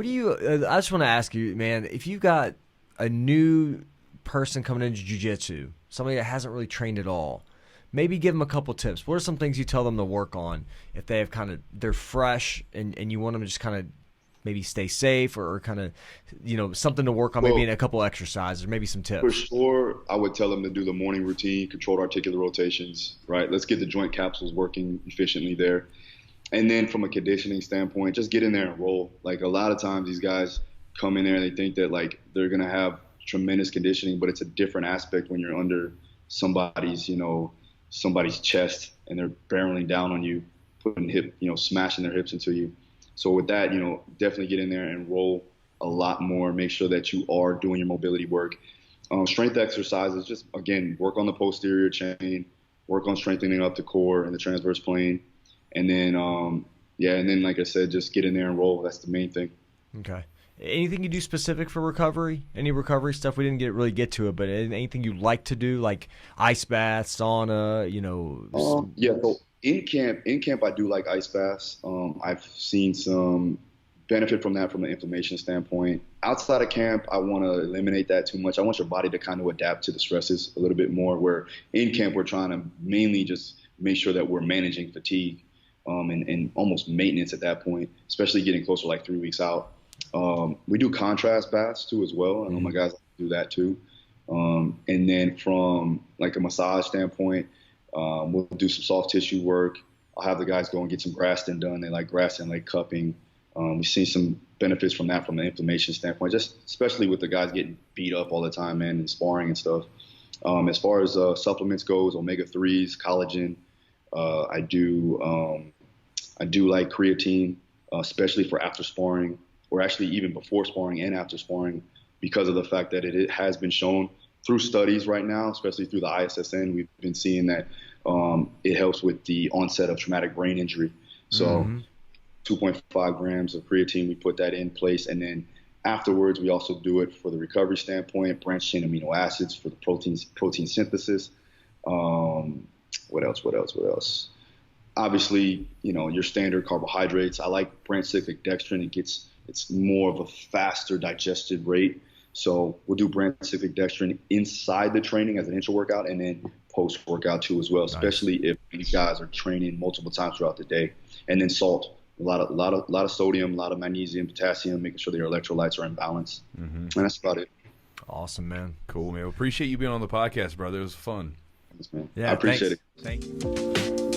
do you I just want to ask you, man, if you got a new person coming into jiu-jitsu, somebody that hasn't really trained at all, maybe give them a couple tips. What are some things you tell them to work on if they have they're fresh and you want them to just kind of maybe stay safe or kind of, something to work on, maybe in a couple exercises, or maybe some tips? For sure, I would tell them to do the morning routine, controlled articular rotations, right? Let's get the joint capsules working efficiently there. And then from a conditioning standpoint, just get in there and roll. Like, a lot of times these guys come in there and they think that, like, they're going to have tremendous conditioning, but it's a different aspect when you're under somebody's chest and they're barreling down on you, smashing their hips into you. So with that, definitely get in there and roll a lot more. Make sure that you are doing your mobility work. Strength exercises, just, again, work on the posterior chain, work on strengthening up the core and the transverse plane. And then, like I said, just get in there and roll. That's the main thing. Okay. Anything you do specific for recovery? Any recovery stuff? We didn't really get to it, but anything you like to do, like ice baths, sauna, So in camp, I do like ice baths. I've seen some benefit from that from an inflammation standpoint. Outside of camp, I want to eliminate that too much. I want your body to kind of adapt to the stresses a little bit more, where in camp we're trying to mainly just make sure that we're managing fatigue and almost maintenance at that point, especially getting closer, like 3 weeks out. We do contrast baths too as well. I know my guys do that too. And then from like a massage standpoint, we'll do some soft tissue work. I'll have the guys go and get some Graston done. They like Graston, like cupping. We've seen some benefits from that from an inflammation standpoint, just especially with the guys getting beat up all the time, man, and sparring and stuff. As far as supplements goes, omega-3s, collagen, I do like creatine, especially for after sparring, or actually even before sparring and after sparring, because of the fact that it has been shown through studies right now, especially through the ISSN, we've been seeing that it helps with the onset of traumatic brain injury. So 2.5 grams of creatine, we put that in place. And then afterwards, we also do it for the recovery standpoint, branched chain amino acids for the protein synthesis. What else? Obviously, your standard carbohydrates. I like branched cyclic dextrin. It's more of a faster digested rate. So we'll do branched cyclic dextrin inside the training as an intra-workout and then post-workout too as well, especially if these guys are training multiple times throughout the day. And then salt, a lot of sodium, a lot of magnesium, potassium, making sure their electrolytes are in balance. And that's about it. Awesome, man. Cool, man. Appreciate you being on the podcast, brother. It was fun. Thanks, man. Yeah, I appreciate it. Thank you.